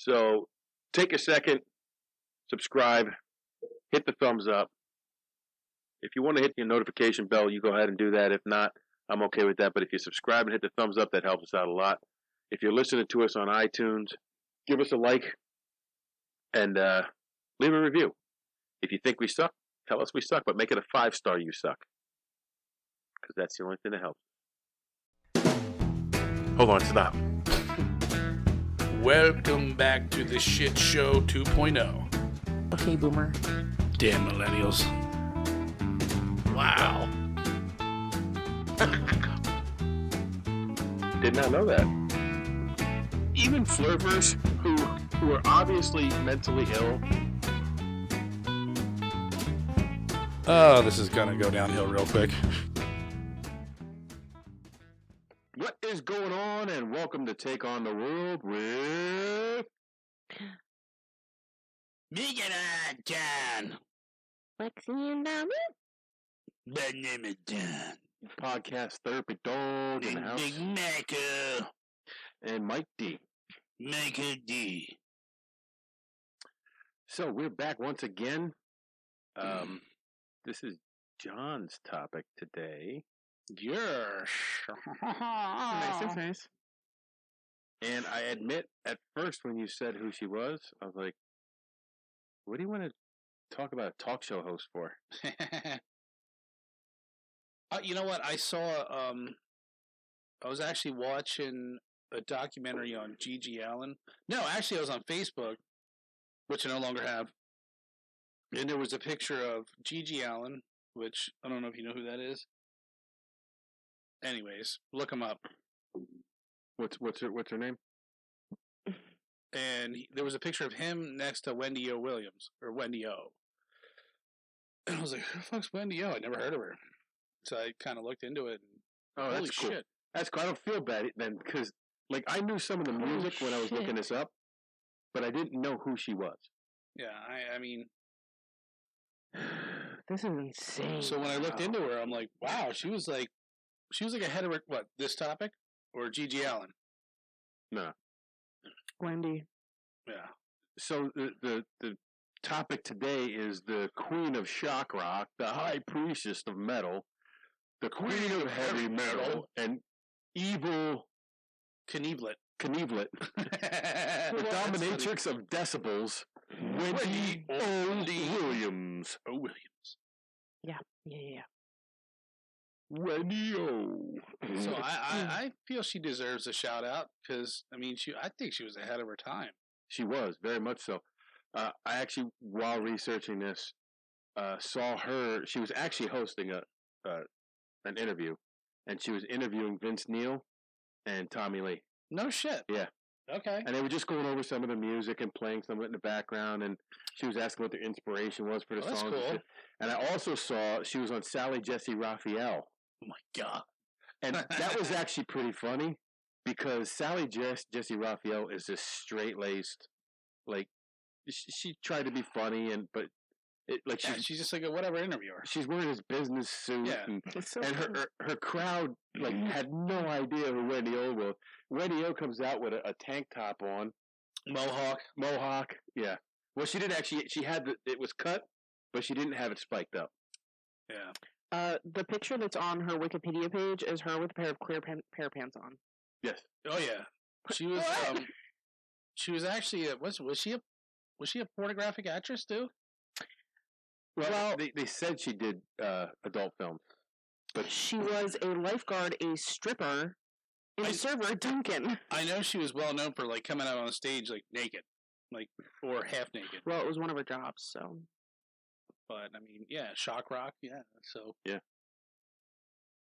So take a second, subscribe, hit the thumbs up. If you want to hit the notification bell, you go ahead and do that. If not, I'm okay with that. But if you subscribe and hit the thumbs up, that helps us out a lot. If you're listening to us on iTunes, give us a like and leave a review. If you think we suck, tell us we suck, but make it a 5-star you suck. Because that's the only thing that helps. Hold on, stop. Welcome back to the Shit Show 2.0. Okay, boomer. Damn millennials. Wow. Did not know that. Even flirters who are obviously mentally ill. Oh, this is gonna go downhill real quick. What is going on? And welcome to Take on the World with Megan John. Lexi and Dominic. My name is John. Podcast Therapy Dog in the house. Big Michael. And Mike D. Michael D. So we're back once again. This is John's topic today. Yes. Nice. And I admit, at first when you said who she was, I was like, what do you want to talk about a talk show host for? You know what? I saw, I was actually watching a documentary on Gigi Allen. No, actually I was on Facebook, which I no longer have. And there was a picture of Gigi Allen, which I don't know if you know who that is. Anyways, look him up. What's her name? And there was a picture of him next to Wendy O Williams, or Wendy O. And I was like, who the fuck's Wendy O? I never heard of her. So I kind of looked into it. And, Oh, holy that's cool. shit. That's cool. I don't feel bad then, because like I knew some of the music when I was looking this up, but I didn't know who she was. Yeah, I mean, This is insane. so when I looked into her, I'm like, wow, she was like ahead of her, what, this topic? Or Gigi Allen? No. Wendy. Yeah. So the topic today is the Queen of Shock Rock, the High Priestess of Metal, the Queen of Heavy Metal, and Evel Knievelette. Knievelette, the Dominatrix of Decibels, Wendy O Williams. O Williams. Yeah. Wendy O. So I feel she deserves a shout out because I mean I think she was ahead of her time. She was, very much so. I actually, while researching this, saw her. She was actually hosting an interview, and she was interviewing Vince Neil and Tommy Lee. No shit. Yeah. Okay. And they were just going over some of the music and playing some of it in the background, and she was asking what their inspiration was for the That's songs. cool. And shit. And I also saw she was on Sally Jesse Raphael. Oh my god. And that was actually pretty funny because Sally Jesse Raphael is just straight-laced. Like, she tried to be funny, but she's just like a whatever interviewer. She's wearing his business suit, Yeah. and her crowd had no idea who Wendy O was. Wendy O comes out with a tank top on, mohawk. Yeah. Well, she didn't actually. She had it was cut, but she didn't have it spiked up. Yeah. The picture that's on her Wikipedia page is her with a pair of clear pair of pants on. Yes. Oh yeah. She was. She was actually. Was she a pornographic actress too? Well, they said she did adult films, but she was a lifeguard, a stripper, and a server at Dunkin'. I know she was well known for like coming out on stage like naked, like or half naked. Well, it was one of her jobs, so. But I mean, yeah, shock rock, yeah. So yeah.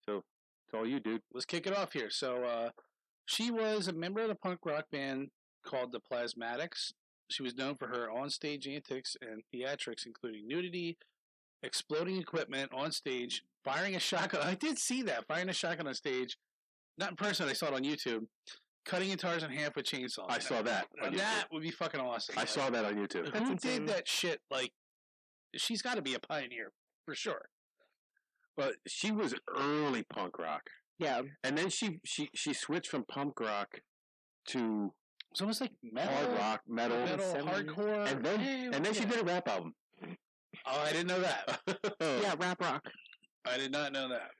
So it's all you, dude. Let's kick it off here. So she was a member of the punk rock band called the Plasmatics. She was known for her on-stage antics and theatrics, including nudity, exploding equipment on stage, firing a shotgun. I did see that, firing a shotgun on stage. Not in person, I saw it on YouTube. Cutting guitars in half with chainsaws. I saw that. That would be fucking awesome. I saw that on YouTube. Who did that shit? Like, she's got to be a pioneer, for sure. But she was early punk rock. Yeah. And then she switched from punk rock to It's almost like metal, hard rock, metal, hardcore, and then she did a rap album. Oh, I didn't know that. Yeah, rap rock. I did not know that.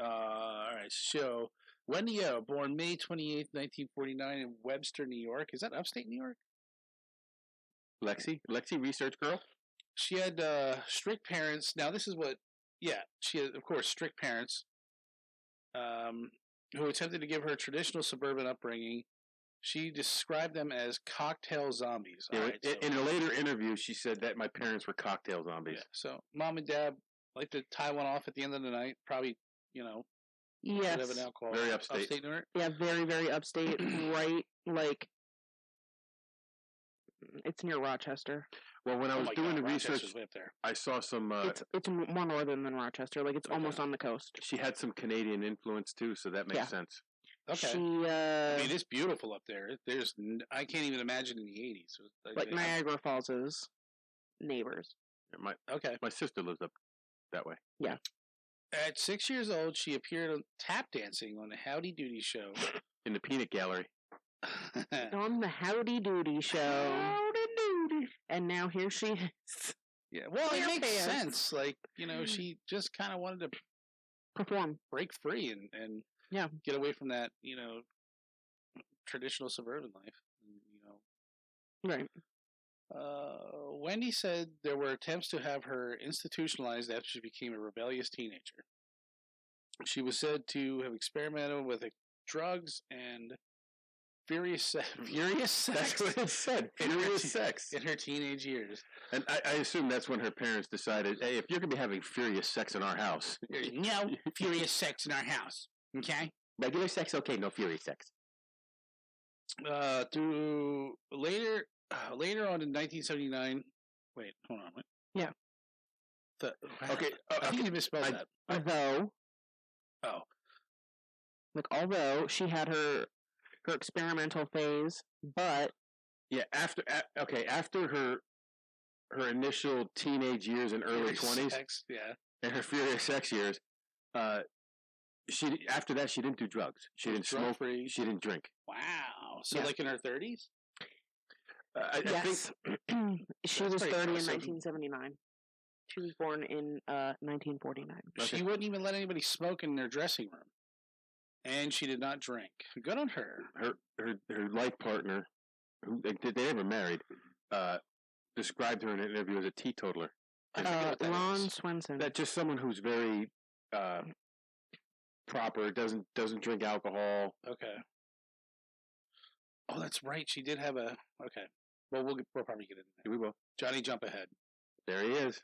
All right, so Wendy O, born May 28th, 1949 in Webster, New York. Is that upstate New York? Lexi, research girl. She had strict parents. Now, this is what, she had, of course, strict parents who attempted to give her a traditional suburban upbringing. She described them as cocktail zombies. Yeah, Right, so, in a later interview, she said that my parents were cocktail zombies. yeah, so mom and dad like to tie one off at the end of the night. Probably, Yes. whatever now called Very upstate. Upstate New York. Yeah, very, very upstate. Right, like it's near Rochester. Well, when I was doing the research, Rochester's way up there. I saw some. It's more northern than Rochester. Like it's almost on the coast. She had some Canadian influence too, so that makes sense. Okay. She, I mean, it's beautiful up there. I can't even imagine in the 80s. like Niagara Falls is neighbors. My sister lives up that way. Yeah. At 6 years old, she appeared on tap dancing on the Howdy Doody show. In the Peanut Gallery. On the Howdy Doody show. Howdy Doody. And now here she is. Yeah, well, it makes pants. sense. Like, she just kind of wanted to Perform. break free and get away from that, traditional suburban life. Right. Wendy said there were attempts to have her institutionalized after she became a rebellious teenager. She was said to have experimented with drugs and furious sex. That's what it said. Furious sex. In her teenage years. And I assume that's when her parents decided, hey, if you're going to be having furious sex in our house. No furious sex in our house. Okay? Regular sex, okay, no furious sex. Through later on in 1979. Wait, hold on. Yeah. Okay. I think you misspelled that. Although. Oh. Like, although she had her experimental phase, but. Yeah, after her initial teenage years and early 20s. Sex, yeah. And her furious sex years, after that she didn't do drugs. She didn't smoke. Free. She didn't drink. Wow. So like in her 30s? Yes. I think she was 30 awesome. in 1979. She was born in 1949. Okay. She wouldn't even let anybody smoke in their dressing room. And she did not drink. Good on her. Her life partner, who they never married, described her in an interview as a teetotaler. Ron Swenson. That's just someone who's very proper, doesn't drink alcohol. Okay. Oh, that's right. She did have a. Okay. Well, we'll probably get into that. We will. Johnny Jump Ahead. There he is.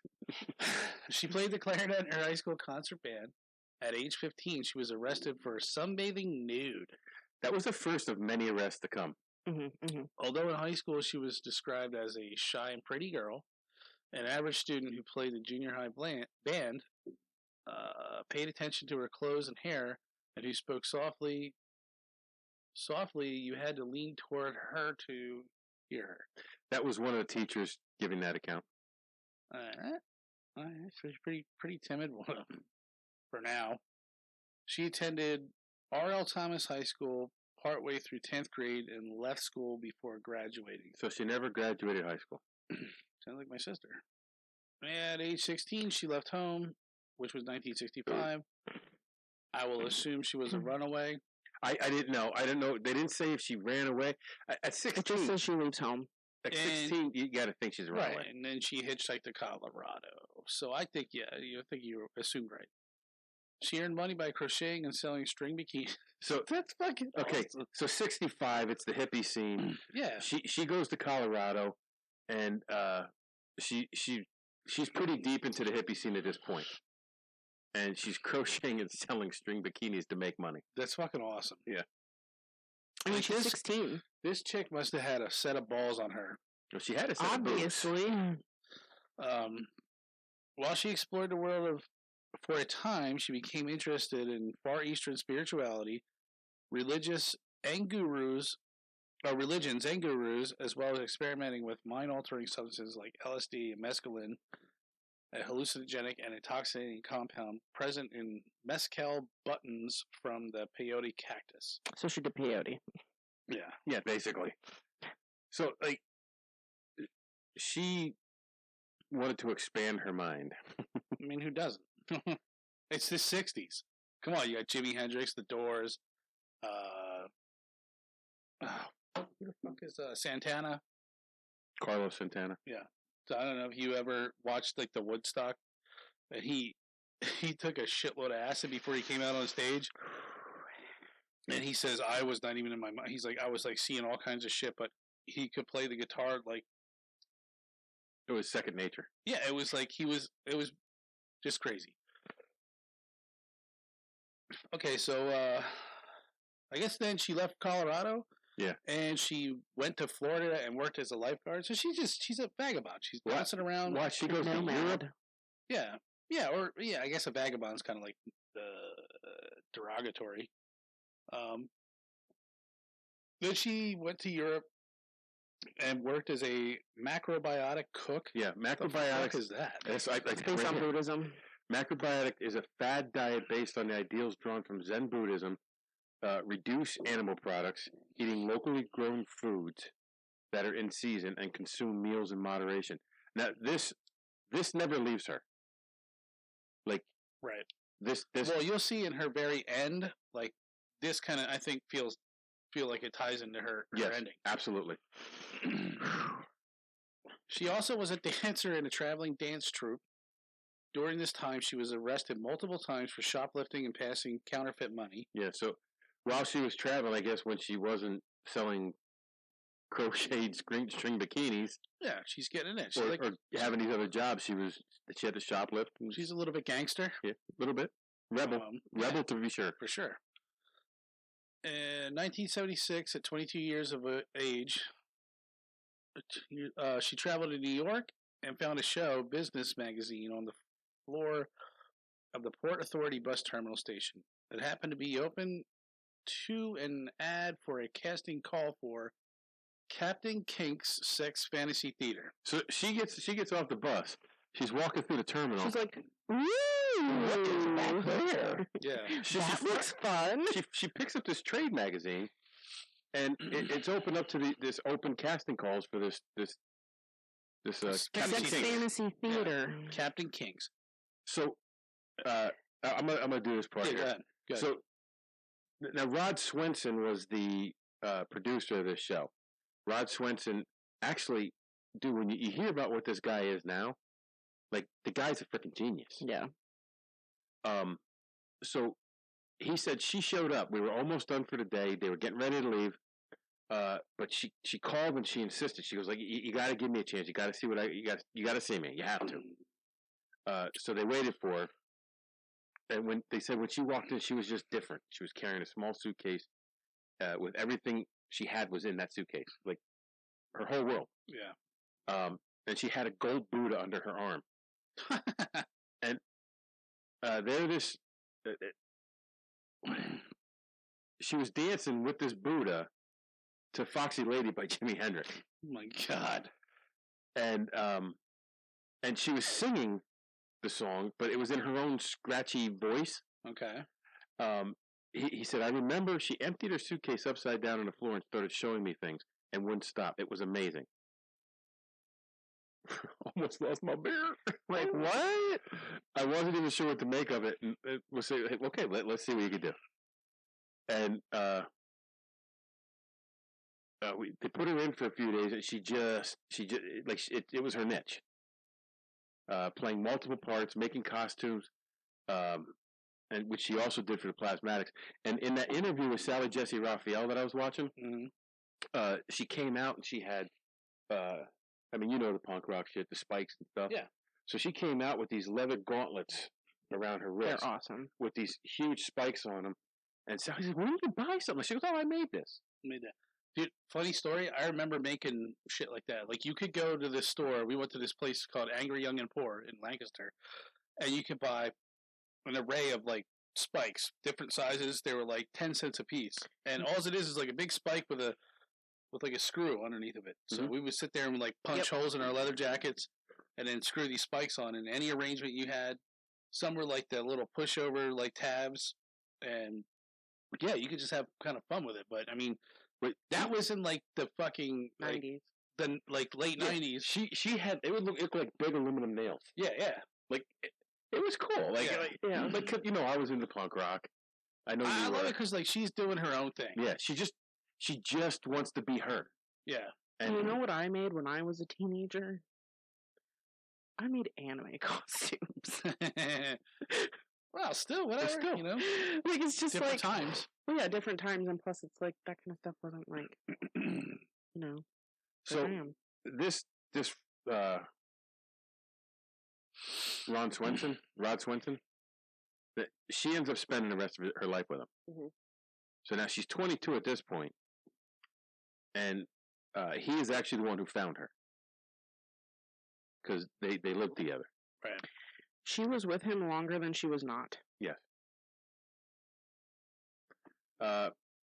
She played the clarinet in her high school concert band. At age 15, she was arrested for sunbathing nude. That was the first of many arrests to come. Mm-hmm, mm-hmm. Although in high school she was described as a shy and pretty girl, an average student who played the junior high band paid attention to her clothes and hair, and who spoke softly. Softly, you had to lean toward her to hear her. That was one of the teachers giving that account. She's pretty timid for now. She attended R.L. Thomas High School partway through 10th grade and left school before graduating. So she never graduated high school. Sounds like my sister. At age 16, she left home, which was 1965. I will assume she was a runaway. I didn't know. I didn't know. They didn't say if she ran away. At 16, it just says she leaves home. At 16, you got to think she's a runaway. Right, and then she hitchhiked to Colorado. So I think, you assumed right. She earned money by crocheting and selling string bikinis. So that's fucking okay. Awesome. So 65, it's the hippie scene. Yeah. She goes to Colorado, and she's pretty deep into the hippie scene at this point. And she's crocheting and selling string bikinis to make money. That's fucking awesome. Yeah. I mean, she's 16. This chick must have had a set of balls on her. Well, she had a set obviously. Of boobs. While she explored the world for a time, she became interested in Far Eastern spirituality, religions and gurus, as well as experimenting with mind-altering substances like LSD and mescaline, a hallucinogenic and intoxicating compound present in mescal buttons from the peyote cactus. So she did peyote. Yeah. Yeah, basically. So, like, she wanted to expand her mind. I mean, who doesn't? It's the 60s. Come on, you got Jimi Hendrix, The Doors, who the fuck is Santana? Carlos Santana. Yeah. So I don't know if you ever watched like the Woodstock, and he took a shitload of acid before he came out on stage. And he says, I was not even in my mind. He's like, I was like seeing all kinds of shit, but he could play the guitar like. It was second nature. Yeah, it was like it was just crazy. Okay, so I guess then she left Colorado. Yeah. And she went to Florida and worked as a lifeguard. So she's a vagabond. She's bouncing around. Why she goes to Europe? Yeah. Yeah, I guess a vagabond's kind of like derogatory. Then she went to Europe and worked as a macrobiotic cook. Yeah, macrobiotic. What is that? It's based on Buddhism. Macrobiotic is a fad diet based on the ideals drawn from Zen Buddhism. Reduce animal products, eating locally grown foods that are in season, and consume meals in moderation. Now, this never leaves her. Like, right. This. Well, you'll see in her very end, like this kind of I think feel like it ties into her ending. Absolutely. She also was a dancer in a traveling dance troupe. During this time, she was arrested multiple times for shoplifting and passing counterfeit money. Yeah, so while she was traveling, I guess when she wasn't selling crocheted string bikinis, yeah, she's getting it. Or having these other jobs, she had to shoplift. She's a little bit gangster. Yeah, a little bit. Rebel to be sure. For sure. In 1976, at 22 years of age, she traveled to New York and found a show, Business Magazine, on the floor of the Port Authority bus terminal station. It happened to be open to an ad for a casting call for Captain Kink's Sex Fantasy Theater. So she gets off the bus. She's walking through the terminal. She's like, "Ooh, what is back there? Yeah, that looks fun." She picks up this trade magazine, and it's open up to this open casting calls for this Sex Fantasy Theater. Yeah. Captain Kink's. So, I'm gonna do this part yeah, here. Go ahead. So, now Rod Swenson was the producer of this show. Rod Swenson, actually, dude, when you hear about what this guy is now, like, the guy's a freaking genius. Yeah. So, he said she showed up. We were almost done for the day. They were getting ready to leave. But she called and she insisted. She was like, "You got to give me a chance. You got to see you got to see me. You have to." So they waited for her. And when she walked in, she was just different. She was carrying a small suitcase with everything she had was in that suitcase, like her whole world. Yeah. And she had a gold Buddha under her arm. And she was dancing with this Buddha to "Foxy Lady" by Jimi Hendrix. Oh my God. And she was singing the song, but it was in her own scratchy voice. Okay. He said, "I remember she emptied her suitcase upside down on the floor and started showing me things and wouldn't stop. It was amazing." Almost lost my beer. Like, what? I wasn't even sure what to make of it. And we'll say, okay, let's see what you can do. And they put her in for a few days, and she just like it was her niche. Playing multiple parts, making costumes, and which she also did for the Plasmatics. And in that interview with Sally Jesse Raphael that I was watching, she came out and she had, I mean, you know the punk rock shit, the spikes and stuff. Yeah. So she came out with these leather gauntlets around her wrist. They're awesome. With these huge spikes on them. And Sally said, "Well, you can buy something." She goes, "Oh, I made this." Made that. Dude, funny story. I remember making shit like that. Like, you could go to this store. We went to this place called Angry Young and Poor in Lancaster, and you could buy an array of like spikes, different sizes. They were like 10 cents a piece, and all it is like a big spike with like a screw underneath of it. So we would sit there and like punch holes in our leather jackets, and then screw these spikes on. And any arrangement you had, some were like the little pushover like tabs, and yeah, you could just have kind of fun with it. But I mean, But that was in like the fucking 90s. The like late 90s. She had it would look like big aluminum nails. Yeah. Like it was cool. Like Yeah. like I was into punk rock. I know I you love were. it because like she's doing her own thing. Yeah, she just wants to be her. Yeah. And you know what I made when I was a teenager? I made anime costumes. Well, still, whatever. Still. Like it's just Different like times. Well, yeah, different times, and plus it's like that kind of stuff wasn't like, So I am. this Rod Swenson, that she ends up spending the rest of her life with him. Mhm. So now she's 22 at this point, and he is actually the one who found her because they lived together. Right. She was with him longer than she was not. Yes.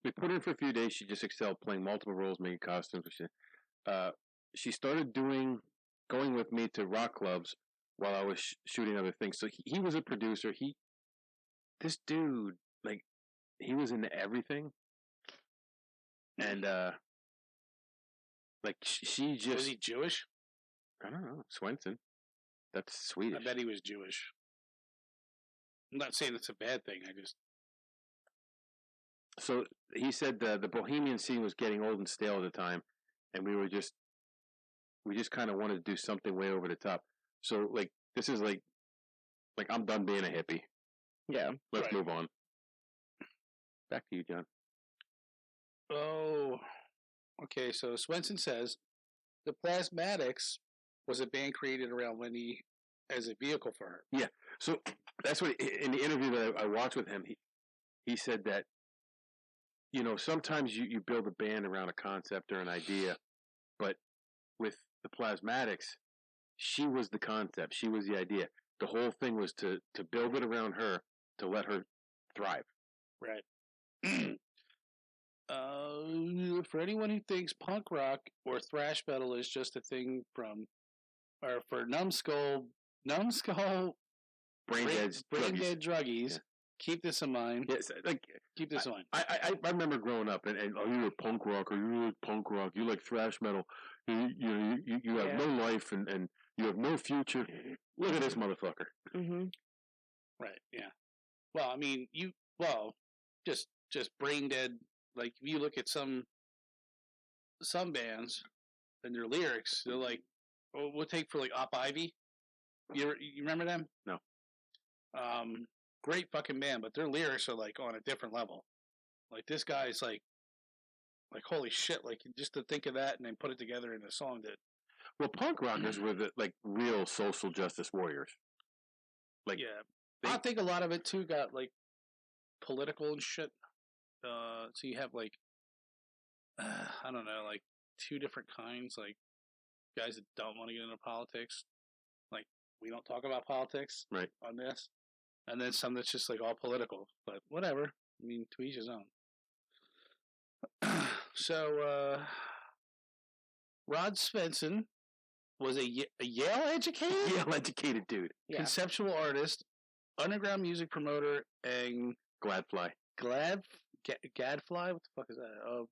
We put her in for a few days. She just excelled playing multiple roles, making costumes. She started going with me to rock clubs while I was shooting other things. So he was a producer. This dude, like, he was into everything. And, like, she just... Was he Jewish? I don't know. Swenson. That's Swedish. I bet he was Jewish. I'm not saying it's a bad thing. I just... So he said the bohemian scene was getting old and stale at the time, and we just kind of wanted to do something way over the top. So like this is like I'm done being a hippie. Yeah. Let's move on. Back to you, John. Oh, okay. So Swenson says the Plasmatics was a band created around Wendy as a vehicle for her. Yeah. So that's what in the interview that I watched with him, he said that. Sometimes you build a band around a concept or an idea, but with the Plasmatics, she was the concept. She was the idea. The whole thing was to build it around her, to let her thrive. Right. For anyone who thinks punk rock or thrash metal is just a thing for numbskull, brain dead druggies. Yeah. Keep this in mind. Yes, keep this in mind. I remember growing up and you like punk rock, or you like punk rock, you like thrash metal. You have no life and you have no future. Look at this motherfucker. Mm-hmm. Right. Yeah. Well, I mean, just brain dead. Like if you look at some bands and their lyrics, they're like, we'll take for like Op Ivy. You remember them? No. Great fucking band, but their lyrics are like on a different level. Like this guy's like holy shit! Like just to think of that and then put it together in a song that. Well, punk rockers were the real social justice warriors. Like yeah, I think a lot of it too got like political and shit. So you have like I don't know, like two different kinds, like guys that don't want to get into politics. Like we don't talk about politics right on this. And then some that's just like all political, but whatever. I mean, to each his own. So, Rod Swenson was a Yale-educated? Yale-educated dude. Yeah. Conceptual artist, underground music promoter, and... Gadfly? What the fuck is that?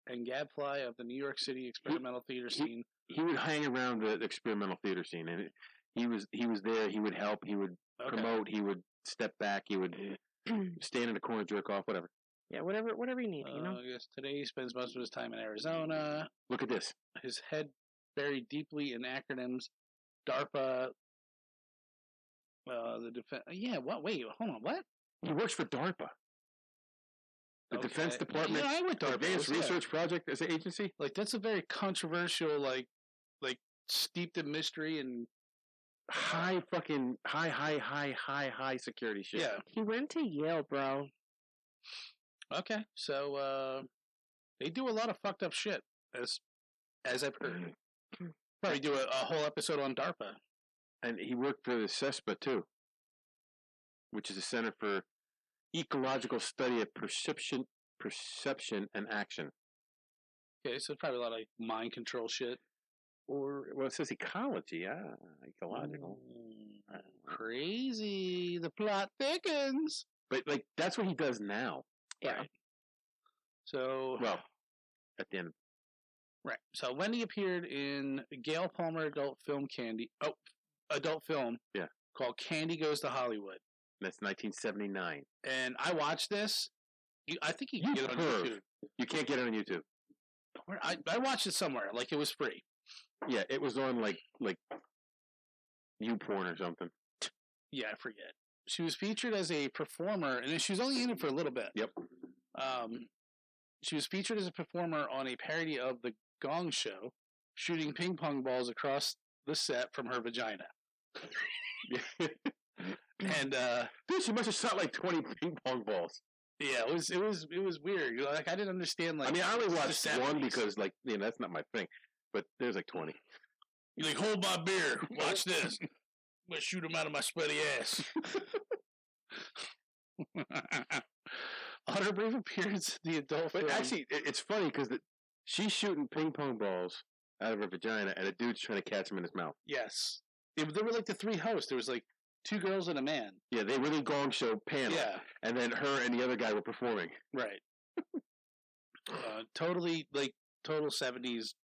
And Gadfly of the New York City experimental theater scene. He would hang around the experimental theater scene, and he was there, he would help, he would... promote, he would step back, he would stand in the corner, jerk off, whatever. Yeah, whatever you need, I guess today he spends most of his time in Arizona. Look at this. His head buried deeply in acronyms. DARPA. The defense. Yeah, what? Wait, hold on, what? He works for DARPA. The Defense Department Advanced Research Project as an agency? Like, that's a very controversial, like steeped in mystery and high security shit. Yeah. He went to Yale, bro. Okay. So they do a lot of fucked up shit, as I've heard. Probably do a whole episode on DARPA. And he worked for the CESPA too, which is a Center for Ecological Study of Perception and Action. Okay, so probably a lot of mind control shit. Or, well, it says ecology, ecological. Crazy. The plot thickens. But, like, that's what he does now. Yeah. So. Well, at the end. Right. So Wendy appeared in Gail Palmer adult film Yeah. called Candy Goes to Hollywood. That's 1979. And I watched this. I think you can get it on YouTube. You can't get it on YouTube. I watched it somewhere. Like, it was free. Yeah, it was on like YouPorn or something. Yeah, I forget. She was featured as a performer, and she was only in it for a little bit. Yep. She was featured as a performer on a parody of The Gong Show, shooting ping pong balls across the set from her vagina. And dude, she must have shot like 20 ping pong balls. Yeah, it was weird. Like, I didn't understand. Like, I mean, I only watched one because, like, that's not my thing. But there's like 20. You're like, hold my beer. Watch this. I'm gonna shoot him out of my sweaty ass. On her brief appearance in the adult film. But actually, it's funny because she's shooting ping pong balls out of her vagina, and a dude's trying to catch him in his mouth. Yes. They were like the three hosts. There was like 2 girls and a man. Yeah, they were the Gong Show panel. Yeah. And then her and the other guy were performing. Right. Totally, like, total 70s,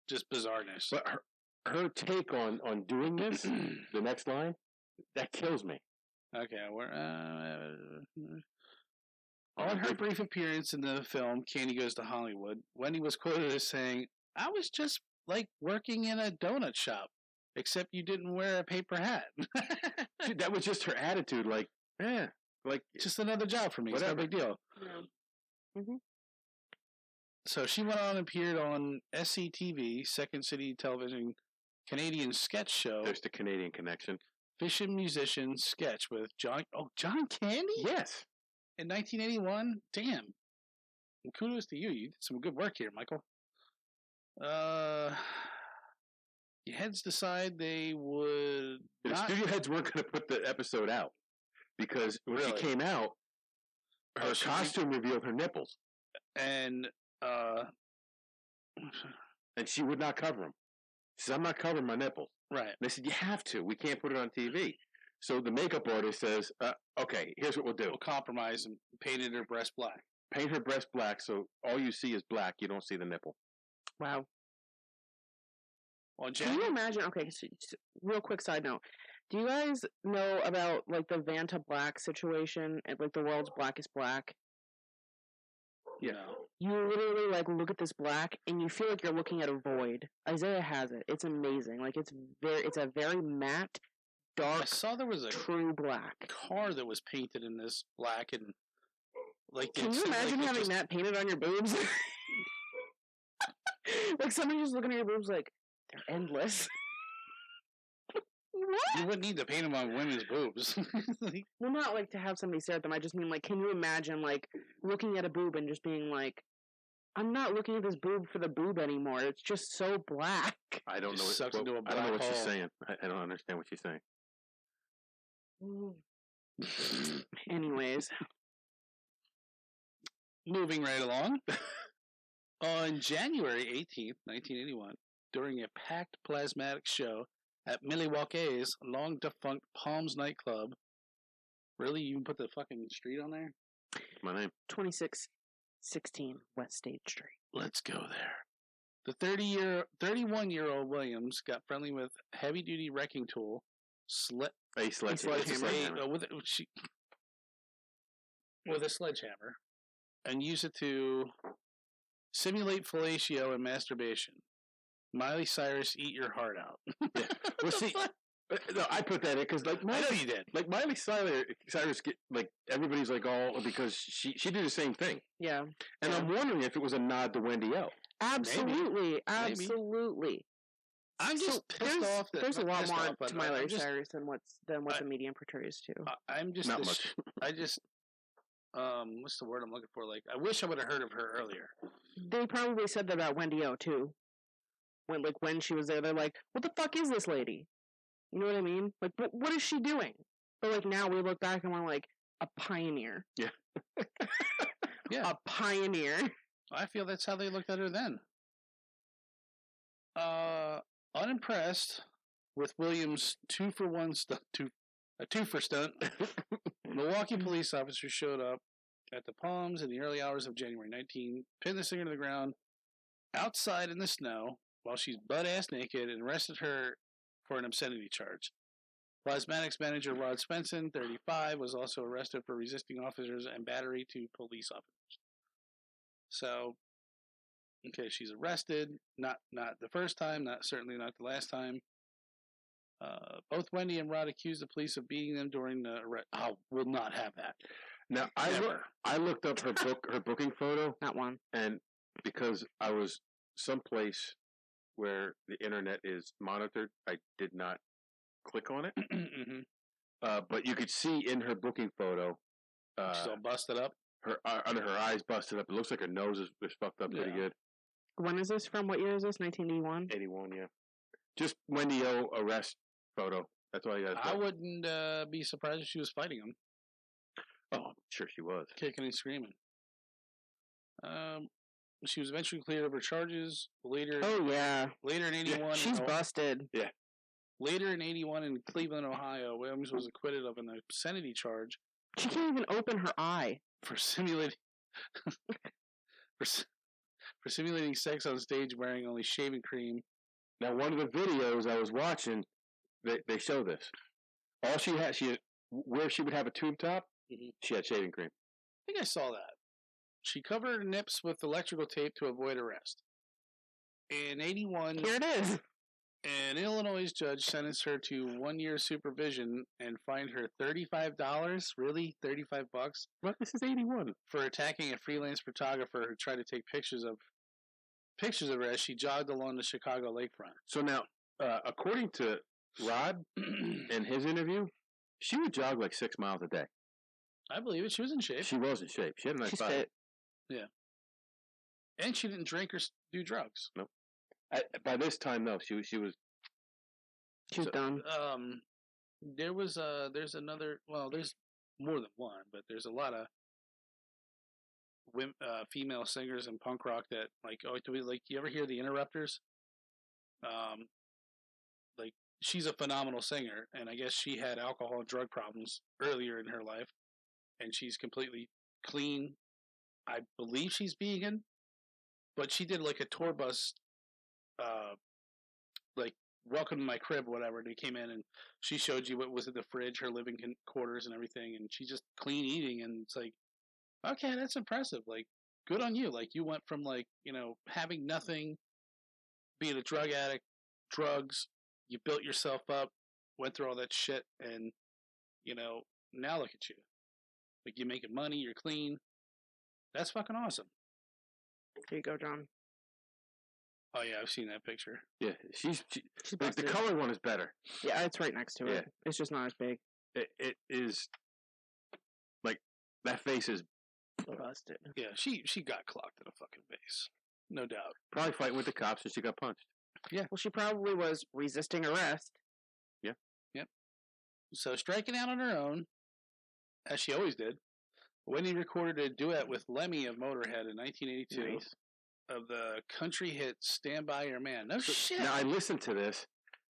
just bizarreness. But her take on doing this, the next line, that kills me. Okay, on her brief appearance in the film Candy Goes to Hollywood, Wendy was quoted as saying, "I was just like working in a donut shop, except you didn't wear a paper hat." Dude, that was just her attitude. Like, like just another job for me. Whatever. It's no big deal. Yeah. Mm-hmm. So she went on and appeared on SCTV, Second City Television, Canadian sketch show. There's the Canadian connection. Fish and Musician sketch with John Candy? Yes. In 1981? Damn. And kudos to you. You did some good work here, Michael. The heads decide they would. The studio heads weren't going to put the episode out because when she came out, her costume revealed her nipples. And she would not cover them. She said, "I'm not covering my nipples." Right. And they said, "You have to. We can't put it on TV." So the makeup artist says, "Okay, here's what we'll do. We'll compromise and painted her breast black. Paint her breast black so all you see is black. You don't see the nipple." Wow. Can you imagine? Okay, so real quick side note. Do you guys know about like the Vanta Black situation and like the world's blackest black? Yeah. You literally like look at this black and you feel like you're looking at a void. Isaiah has it. It's amazing. Like it's a very matte, dark. I saw there was a true black car that was painted in this black and like. Can you imagine having that painted on your boobs? Like somebody just looking at your boobs like they're endless. What? You wouldn't need to paint them on women's boobs. Well, not like to have somebody stare at them. I just mean like, can you imagine like looking at a boob and just being like, I'm not looking at this boob for the boob anymore. It's just so black. I don't know. I don't know what she's saying. I don't understand what she's saying. Anyways, moving right along. On January 18th, 1981, during a packed Plasmatics show at Milwaukee's long-defunct Palms nightclub. Really? You even put the fucking street on there? My name. 2616 West State Street. Let's go there. The 31-year-old Williams got friendly with heavy-duty wrecking tool, a sledgehammer. With a sledgehammer, and used it to simulate fellatio and masturbation. Miley Cyrus, eat your heart out. Yeah. Well, see, no, I put that in because, like, I know you did. Like Miley Cyrus, like everybody's like, oh, because she did the same thing. Yeah. And I'm wondering if it was a nod to Wendy O. Absolutely, absolutely. I'm just pissed off that there's a lot more to Miley Cyrus than what the media portrays too. I'm just not much. I just what's the word I'm looking for? Like, I wish I would have heard of her earlier. They probably said that about Wendy O too. When she was there, they're like, "What the fuck is this lady?" You know what I mean? Like, what is she doing? But like now we look back and we're like, a pioneer. Yeah. Yeah. A pioneer. I feel that's how they looked at her then. Unimpressed with Williams' two-for stunt, Milwaukee police officers showed up at the Palms in the early hours of January 19, pinned the singer to the ground, outside in the snow while she's butt-ass naked and arrested her for an obscenity charge. Plasmatics manager Rod Spenson, 35, was also arrested for resisting officers and battery to police officers. So, okay, she's arrested. Not the first time, certainly not the last time. Both Wendy and Rod accused the police of beating them during the arrest. I will not have that. Now I looked up her booking photo, Not one. and because I was someplace where the internet is monitored, I did not click on it. Mm-hmm. But you could see in her booking photo, She's all busted up. her under her eyes busted up. It looks like her nose is fucked up pretty good. When is this from? What year is this? 1981? 81, yeah. Just Wendy O arrest photo. That's all you got. I wouldn't be surprised if she was fighting him. Oh, I'm sure she was. Kicking and screaming. She was eventually cleared of her charges. Later, later in 81, Yeah, she's busted. Yeah. Later in 81 in Cleveland, Ohio, Williams was acquitted of an obscenity charge. She can't even open her eye. For simulating for simulating sex on stage wearing only shaving cream. Now, one of the videos I was watching, they show this. All she had, where she would have a tube top, she had shaving cream. I think I saw that. She covered her nips with electrical tape to avoid arrest. In 81, Here it is. an Illinois judge sentenced her to 1 year supervision and fined her $35. Really, $35? What? This is 81. For attacking a freelance photographer who tried to take pictures of her as she jogged along the Chicago lakefront. So now, according to Rod in his interview, she would jog like 6 miles a day. I believe it. She was in shape. She was in shape. She had a nice She's body. fit. Yeah. And she didn't drink or do drugs. No. By this time, no. She was. She's done. There's another. Well, there's more than one, but there's a lot of female singers in punk rock that you ever hear the Interrupters? Like she's a phenomenal singer, and I guess she had alcohol and drug problems earlier in her life, and she's completely clean. I believe she's vegan, but she did like a tour bus, like welcome to my crib, or whatever. They came in and she showed you what was in the fridge, her living quarters and everything, and she's just clean eating, and it's like, okay, that's impressive. Like, good on you. Like, you went from having nothing, being a drug addict, drugs. You built yourself up, went through all that shit, and now look at you. Like, you're making money, you're clean. That's fucking awesome. Here you go, John. Oh yeah, I've seen that picture. Yeah, she's the color one is better. Yeah, it's right next to it. It's just not as big. It is like that face is busted. Yeah, she got clocked in a fucking face, no doubt. Probably fighting with the cops and she got punched. Yeah. Well, she probably was resisting arrest. Yeah. Yep. So striking out on her own, as she always did, Wendy recorded a duet with Lemmy of Motorhead in 1982 of the country hit "Stand By Your Man." No shit. Now I listened to this,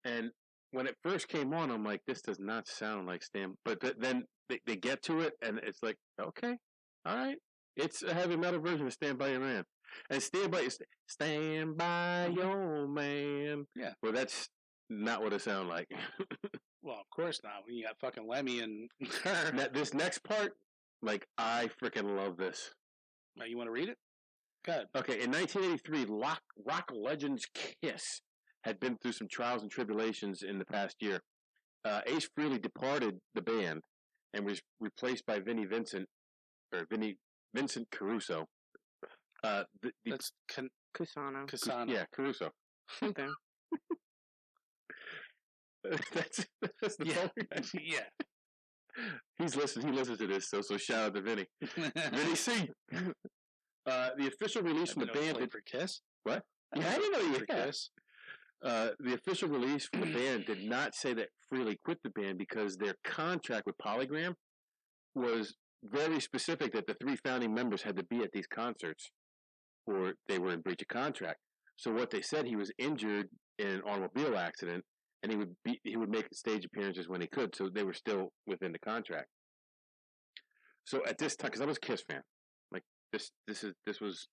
and when it first came on, I'm like, this does not sound like Stand. But then they get to it, and it's like, okay, all right, it's a heavy metal version of "Stand By Your Man." And Stand by your man. Yeah. Well, that's not what it sounds like. Well, of course not. When you got fucking Lemmy and her. This next part, like, I freaking love this. Now, you want to read it? Go ahead. Okay, in 1983, rock legends Kiss had been through some trials and tribulations in the past year. Ace Frehley departed the band and was replaced by Vincent Caruso. That's Cusano. Yeah, Caruso. Okay. that's the yeah. He listens to this, so shout out to Vinny. Vinny C. The official release from the band for Kiss. What? Yeah, I didn't know you were Kiss. The official release from the band did not say that Frehley quit the band because their contract with Polygram was very specific that the three founding members had to be at these concerts or they were in breach of contract. So what they said, he was injured in an automobile accident and he would make stage appearances when he could, so they were still within the contract. So at this time, because I was a Kiss fan, like this was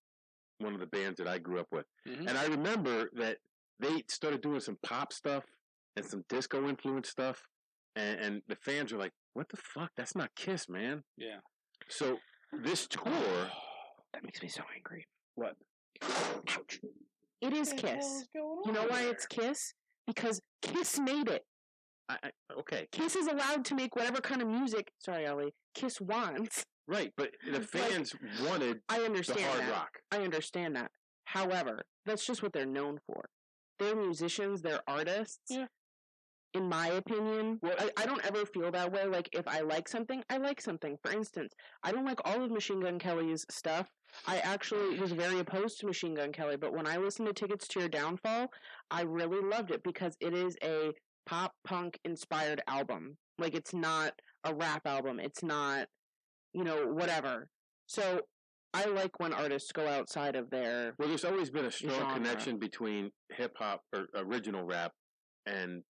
one of the bands that I grew up with. Mhm. And I remember that they started doing some pop stuff and some disco influence stuff, and the fans were like, "What the fuck? That's not Kiss, man." Yeah. So this tour, That makes me so angry. what? Ouch. It is Kiss. You know why it's Kiss? Because Kiss made it. Okay, Kiss is allowed to make whatever kind of music, sorry, Ellie, Kiss wants. right, but the fans wanted I the understand hard that. rock. I understand that. However, that's just what they're known for. They're musicians, they're artists. Yeah. In my opinion, Well, I don't ever feel that way. Like, if I like something, I like something. For instance, I don't like all of Machine Gun Kelly's stuff. I actually was very opposed to Machine Gun Kelly, but when I listened to Tickets to Your Downfall, I really loved it because it is a pop punk inspired album. Like, it's not a rap album. It's not, whatever. So I like when artists go outside of their Well, there's always been a strong genre. connection between hip hop or original rap and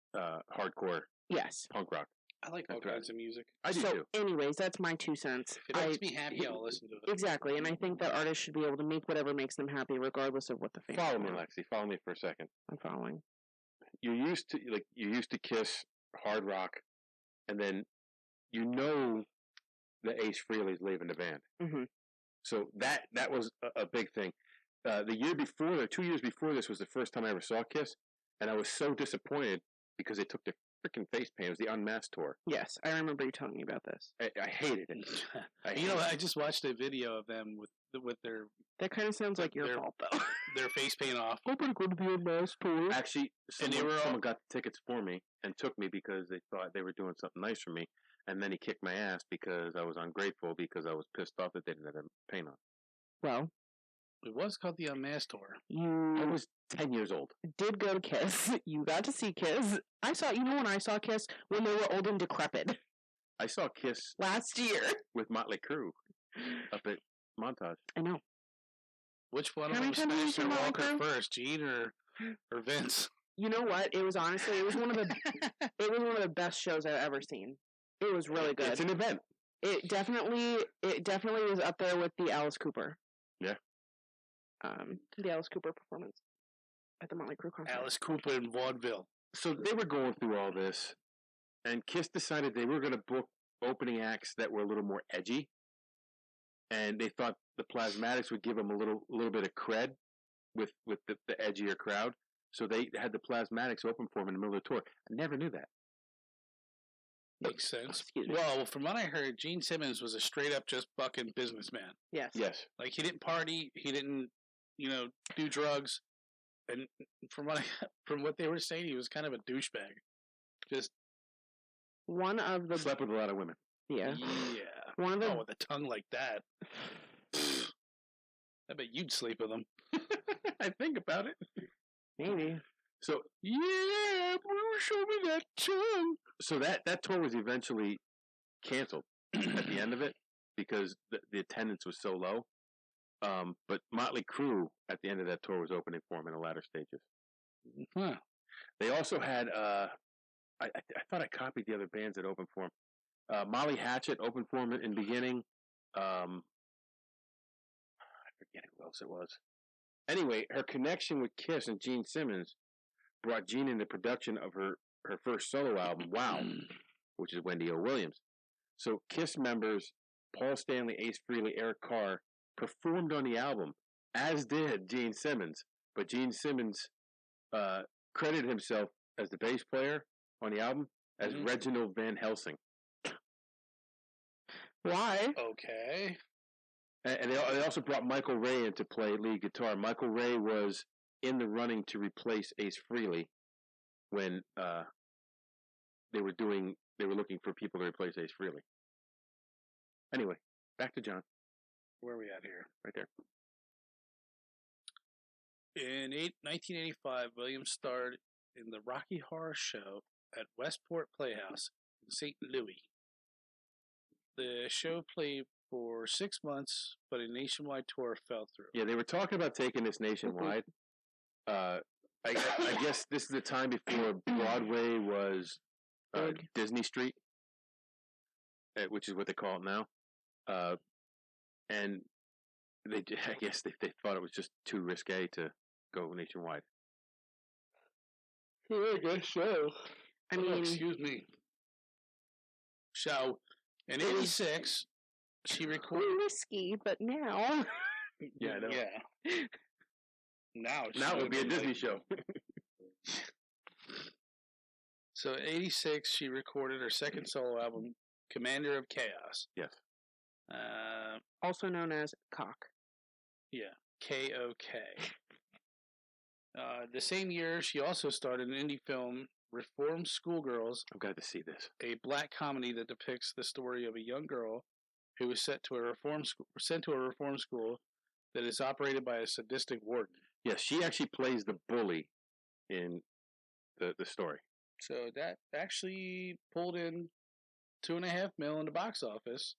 hardcore yes. punk rock. I like all That's right. kinds of music. I do So, too. anyways, that's my 2 cents. If it makes me happy, I'll listen to it. Exactly, and I think that artists should be able to make whatever makes them happy, regardless of what the fans Follow me, want. Lexi. Follow me for a second. I'm following. You used to Kiss hard rock, and then that Ace Frehley's leaving the band. Mm-hmm. So that was a big thing. The year before, or 2 years before this, was the first time I ever saw Kiss, and I was so disappointed because they took the freaking face paint. It was the Unmasked tour. Yes, I remember you telling me about this. I hated it. I just watched a video of them with their That kind of sounds like your They're- fault, though. their face paint off. I'm gonna go to the Unmasked tour. Actually, And they someone were got the tickets for me and took me because they thought they were doing something nice for me. And then he kicked my ass because I was ungrateful because I was pissed off that they didn't have paint on. Well, It was called the Unmasked tour. I you was 10 years old. did go to Kiss. You got to see Kiss. I saw, when I saw Kiss? When they were old and decrepit. I saw Kiss Last year. with Motley Crue up at Montage. I know. Which one How of many them times have you smashed their seen Motley walker Crue? first, Gene or Vince? You know what? It was one of the best shows I've ever seen. It was really good. It's an event. It definitely was up there with the Alice Cooper. Yeah. The Alice Cooper performance at the Motley Crue concert. Alice Cooper in vaudeville. So they were going through all this, and Kiss decided they were going to book opening acts that were a little more edgy, and they thought the Plasmatics would give them a little bit of cred with the edgier crowd. So they had the Plasmatics open for them in the middle of the tour. I never knew that. Makes sense. Excuse me. Well, from what I heard, Gene Simmons was a straight up just bucking businessman. Yes. Yes. Like, he didn't party, he didn't, do drugs, and from what they were saying, he was kind of a douchebag. Just One of the Slept with a lot of women. yeah. yeah. One of the Oh, with a tongue like that. I bet you'd sleep with him. I think about it. maybe. So Yeah, show me that tongue. so that tour was eventually canceled at the end of it because the attendance was so low. But Motley Crue at the end of that tour was opening for them in the latter stages. Huh. They also had I thought I copied the other bands that opened for them. Molly Hatchet opened for them in the beginning. I forget who else it was. Anyway, her connection with Kiss and Gene Simmons brought Gene into production of her first solo album, Wow, which is Wendy O Williams. So Kiss members Paul Stanley, Ace Frehley, Eric Carr performed on the album, as did Gene Simmons. But Gene Simmons credited himself as the bass player on the album as Reginald Van Helsing. Why? Okay. And they also brought Michael Ray in to play lead guitar. Michael Ray was in the running to replace Ace Frehley when they were looking for people to replace Ace Frehley. Anyway, back to John. Where are we at here? Right there. In 1985, Williams starred in the Rocky Horror Show at Westport Playhouse in St. Louis. The show played for 6 months, but a nationwide tour fell through. Yeah, they were talking about taking this nationwide. I guess this is the time before Broadway was Disney Street, which is what they call it now. And I guess they thought it was just too risque to go nationwide. Yeah, I guess so. I mean, excuse me. So, in '86, she recorded. risky, but now. Yeah, I know. Yeah. Now it would be a Disney show. So, in '86, she recorded her second solo album, Commander of Chaos. Yes. Also known as Cock. Yeah, KOK. The same year, she also starred in an indie film, Reformed Schoolgirls, I'm glad to see this. a black comedy that depicts the story of a young girl who was sent to a reform school that is operated by a sadistic warden. Yes, she actually plays the bully in the story. So that actually pulled in $2.5 million in the box office.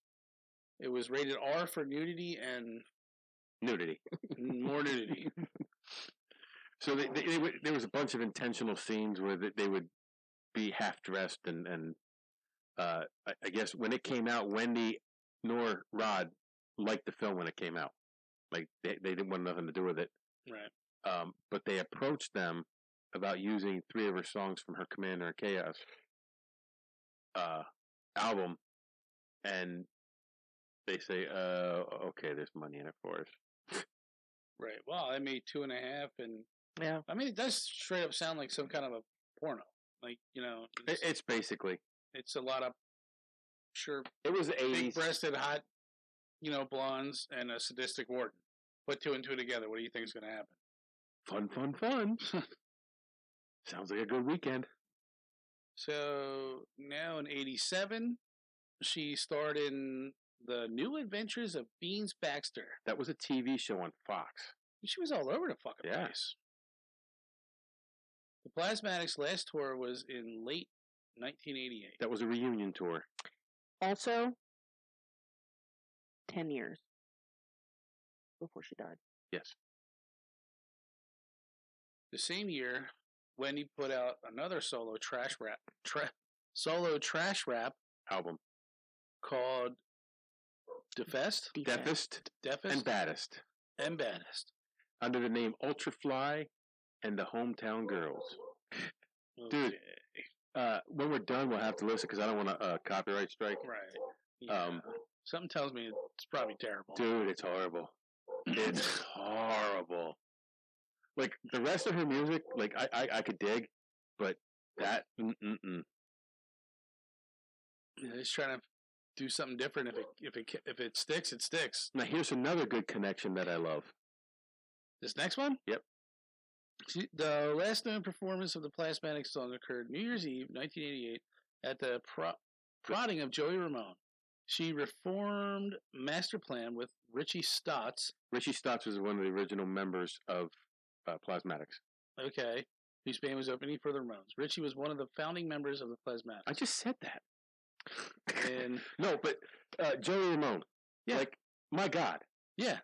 It was rated R for nudity and Nudity. more nudity. So there was a bunch of intentional scenes where they would be half dressed, and I guess when it came out, Wendy nor Rod liked the film when it came out. Like they didn't want nothing to do with it. Right. But they approached them about using 3 of her songs from her Commander of Chaos album, and they say, okay, there's money in it for us. Right. Well, I made 2.5, and Yeah. I mean, it does straight up sound like some kind of a porno. Like, you know, It's basically. it's a lot of, sure, It was the 80s. big-breasted, hot, you know, blondes and a sadistic warden. Put 2 and 2 together. What do you think is going to happen? Fun. Sounds like a good weekend. So now in '87, she starred in The New Adventures of Beans Baxter. That was a TV show on Fox. She was all over the fucking Yeah. place. The Plasmatics' last tour was in late 1988. That was a reunion tour. Also, 10 years before she died. Yes. The same year, Wendy put out another solo trash rap Album. called Defest, Deafest and Baddest. and Baddest. Under the name Ultrafly and the Hometown Girls. Dude. When we're done, we'll have to listen because I don't want a copyright strike. Right. Yeah. Something tells me it's probably terrible. Dude, it's horrible. It's horrible. Like the rest of her music, like I could dig, but that Yeah, he's trying to do something different. If it sticks, it sticks. Now here's another good connection that I love. This next one? Yep. The last known performance of the Plasmatics song occurred New Year's Eve, 1988, at the prodding of Joey Ramone. She reformed Master Plan with Richie Stotts. Richie Stotts was one of the original members of Plasmatics. Okay. Whose band was opening for the Ramones. Richie was one of the founding members of the Plasmatics. I just said that. And no, but Joey Ramone. Yeah. Like, my God. Yeah.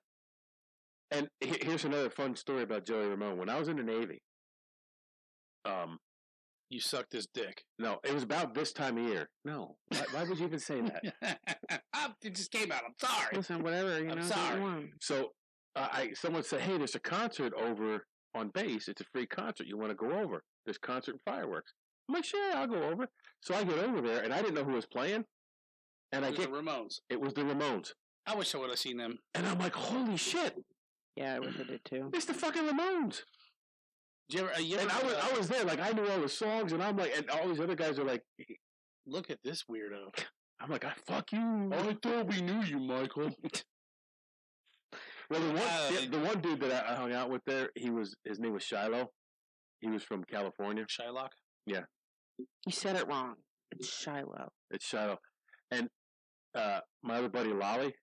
And here's another fun story about Joey Ramone. When I was in the Navy, you sucked his dick. No, it was about this time of year. No. Why would you even say that? It just came out. I'm sorry. Listen, whatever. I'm sorry. So, someone said, hey, there's a concert over on base. It's a free concert. You want to go over? There's concert and fireworks. I'm like, sure, I'll go over. So I get over there, and I didn't know who was playing. And it was the Ramones. It was the Ramones. I wish I would have seen them. And I'm like, holy shit. Yeah, I wish I did too. It's the fucking Ramones. And I was there, like, I knew all the songs, and I'm like, and all these other guys are like, look at this weirdo. I'm like, fuck you. I thought we knew you, Michael. Well, the one dude that I hung out with there, his name was Shiloh. He was from California. Shylock? Yeah. You said it wrong. It's Shiloh. It's Shiloh. And my other buddy, Lolly,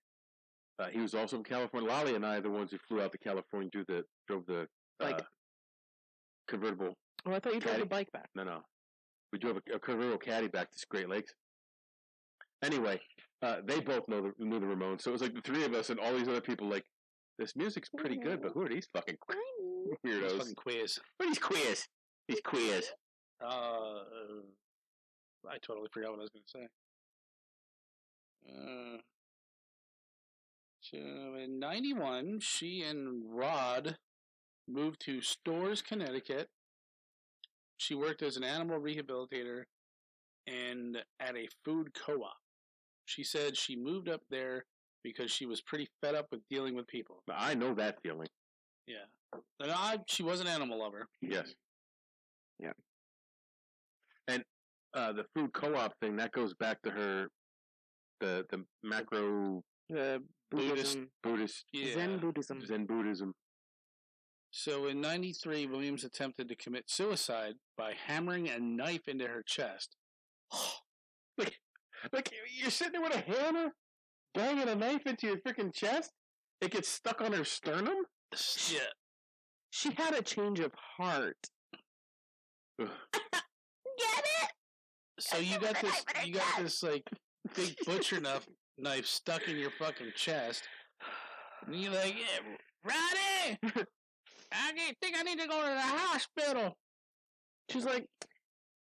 he was also from California. Lolly and I are the ones who flew out to California and drove the convertible. Oh, I thought you drove the bike back. No. We drove a convertible caddy back to Great Lakes. Anyway, they both knew the Ramones. So it was like the 3 of us and all these other people like, this music's pretty good, but who are these fucking weirdos? These fucking queers. What are these queers? These queers. I totally forgot what I was going to say. So in 91, she and Rod moved to Storrs, Connecticut. She worked as an animal rehabilitator and at a food co-op. She said she moved up there because she was pretty fed up with dealing with people. I know that feeling. Yeah. And she was an animal lover. Yes. Yeah. And the food co-op thing, that goes back to her, the macro Buddhism. Buddhist Yeah. Zen Buddhism. So in 93, Williams attempted to commit suicide by hammering a knife into her chest. Like, you're sitting there with a hammer, banging a knife into your freaking chest? It gets stuck on her sternum? Yeah. She had a change of heart. Ugh. Get it? So you got this like big butcher knife stuck in your fucking chest. And you're like, yeah, Roddy! I think I need to go to the hospital. She's like,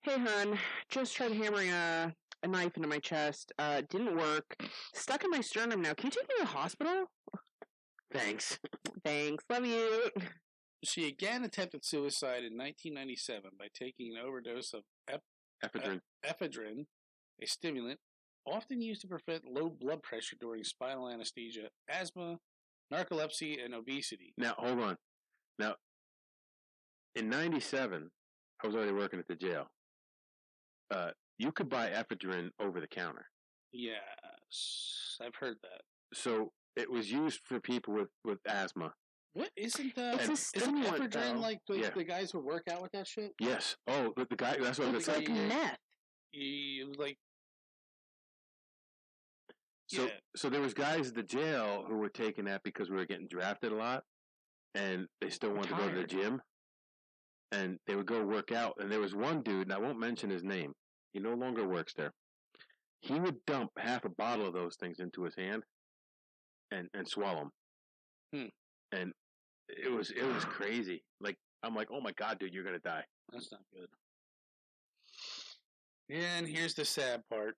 hey, hon, just tried hammering a knife into my chest. Didn't work. Stuck in my sternum now. Can you take me to the hospital? Thanks. Thanks. Love you. She again attempted suicide in 1997 by taking an overdose of ephedrine, a stimulant often used to prevent low blood pressure during spinal anesthesia, asthma, narcolepsy, and obesity. Now, hold on. Now, in 97, I was already working at the jail. You could buy ephedrine over the counter. Yes, I've heard that. So it was used for people with asthma. What isn't that? It's a stimulant, ephedrine though. like the guys who work out with that shit? Yes. Oh, but the guy, that's what I was It's going to like say. meth. It was like, So, yeah. so there was guys at the jail who were taking that because we were getting drafted a lot, and they still wanted to go to the gym, and they would go work out. And there was one dude, and I won't mention his name. He no longer works there. He would dump half a bottle of those things into his hand, and swallow them. And it was crazy. Like, I'm like, oh my god, dude, you're gonna die. That's not good. And here's the sad part.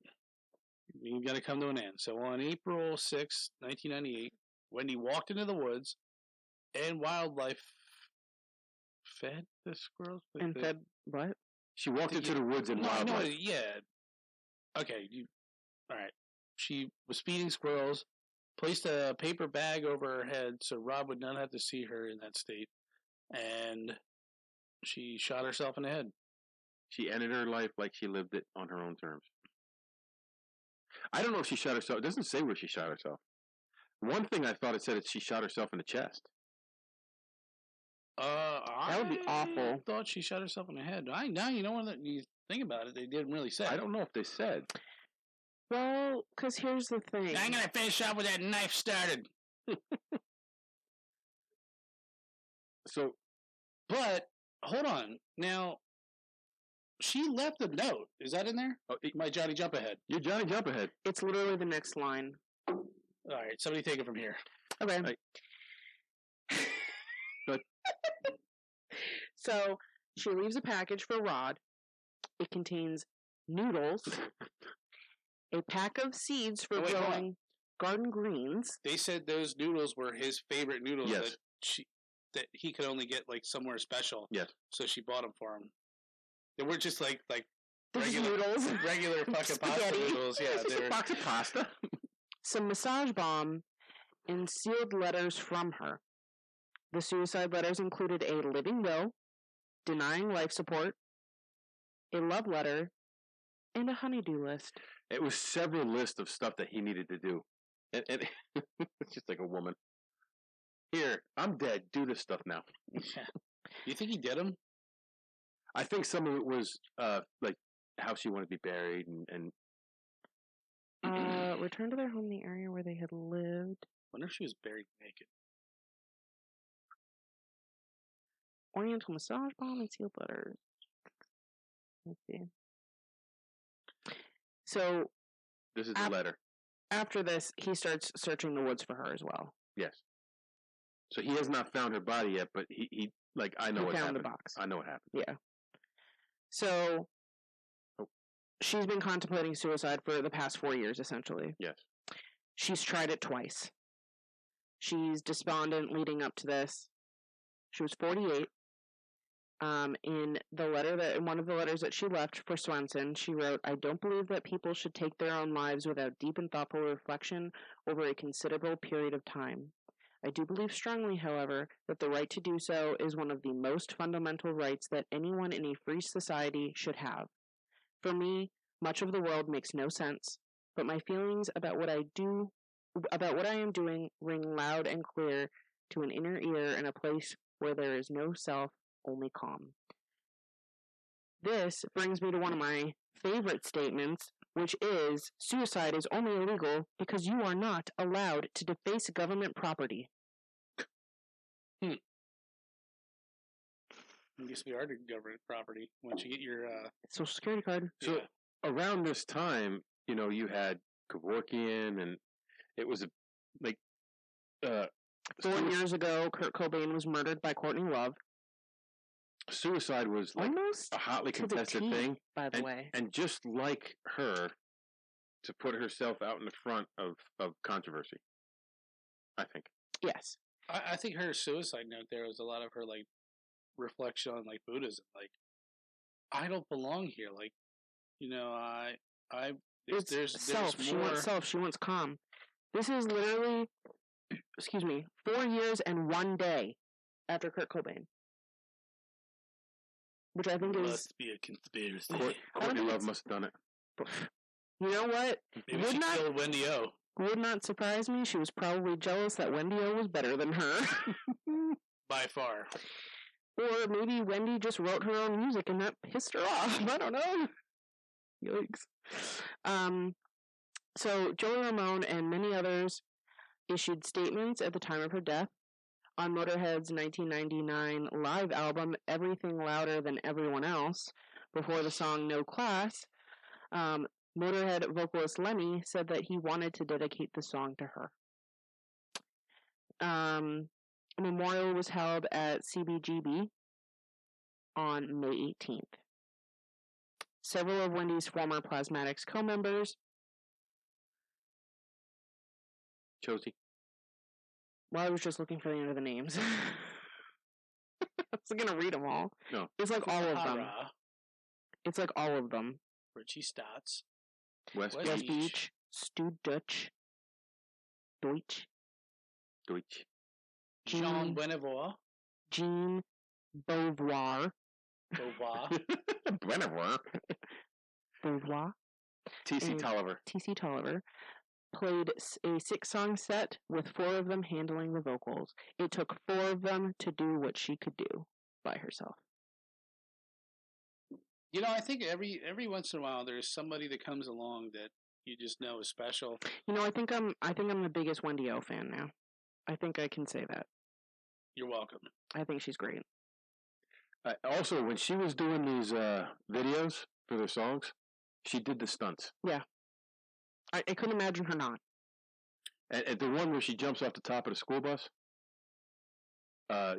You've got to come to an end. So on April 6, 1998, Wendy walked into the woods, and wildlife fed the squirrels. And fed what? She walked into the woods and wildlife. No, yeah. Okay, all right. She was feeding squirrels, placed a paper bag over her head so Rob would not have to see her in that state, and she shot herself in the head. She ended her life like she lived it on her own terms. I don't know if she shot herself. It doesn't say where she shot herself. One thing I thought it said is she shot herself in the chest. That would be awful. I thought she shot herself in the head. Now you know when you think about it, they didn't really say. I don't know if they said. Well, because here's the thing. I'm gonna finish off with that knife started. So, but hold on. Now, she left a note. Is that in there? Oh, My Johnny Jump Ahead. you're Johnny Jump Ahead. It's literally the next line. All right, somebody take it from here. Okay. Right. Good. So she leaves a package for Rod. It contains noodles, a pack of seeds for growing garden greens. They said those noodles were his favorite noodles. Yes. That he could only get like somewhere special. Yes. So she bought them for him. They weren't just like These noodles. regular fucking pasta Spaghetti. noodles. Yeah, It's just they're a box of pasta. Some massage balm and sealed letters from her. The suicide letters included a living will, denying life support, a love letter, and a honeydew list. It was several lists of stuff that he needed to do. And it's just like a woman. Here, I'm dead. Do this stuff now. Yeah. You think he did them? I think some of it was like how she wanted to be buried and Return to their home in the area where they had lived. Wonder if she was buried naked. Oriental massage balm and sealed letters. Let's see. So this is the letter. After this, he starts searching the woods for her as well. Yes. So he has not found her body yet, but he like I know He what found happened. the box. I know what happened. Yeah. So she's been contemplating suicide for the past 4 years, essentially. Yes. She's tried it twice. She's despondent leading up to this. She was 48. In one of the letters that she left for Swenson, she wrote, "I don't believe that people should take their own lives without deep and thoughtful reflection over a considerable period of time. I do believe strongly, however, that the right to do so is one of the most fundamental rights that anyone in a free society should have. For me, much of the world makes no sense, but my feelings about what I am doing ring loud and clear to an inner ear in a place where there is no self, only calm." This brings me to one of my favorite statements, which is, suicide is only illegal because you are not allowed to deface government property. I guess we are to government property once you get your Social Security card. So around this time, you had Kevorkian, and it was 4 years ago, Kurt Cobain was murdered by Courtney Love. Suicide was Almost a hotly to the contested T, thing, by the way. and just like her, to put herself out in the front of controversy, I think. Yes. I think her suicide note there was a lot of her like reflection on like Buddhism. Like, I don't belong here. Like, there's self. more. She wants self. She wants calm. This is literally, 4 years and 1 day after Kurt Cobain, which I think must be a conspiracy. Courtney Love must have done it. You know what? Maybe she killed Wendy O. Would not surprise me. She was probably jealous that Wendy O was better than her. By far. Or maybe Wendy just wrote her own music and that pissed her off. I don't know. Yikes. So Joey Ramone and many others issued statements at the time of her death. On Motorhead's 1999 live album, Everything Louder Than Everyone Else, before the song No Class, Motorhead vocalist Lemmy said that he wanted to dedicate the song to her. A memorial was held at CBGB on May 18th. Several of Wendy's former Plasmatics co-members. Josie. Well, I was just looking for the end of the names. I was going to read them all. No. It's like all of them. It's like all of them. Richie Stotts. West Beach. Stu Deutsch. Jean Benevois. Jean Beauvoir. Beauvoir. T.C. Tolliver. T.C. Tolliver played a 6-song set with 4 of them handling the vocals. It took 4 of them to do what she could do by herself. I think every once in a while there's somebody that comes along that you just know is special. I think I'm the biggest Wendy O fan now. I think I can say that. You're welcome. I think she's great. Also, when she was doing these videos for their songs, she did the stunts. Yeah. I couldn't imagine her not. And the one where she jumps off the top of the school bus,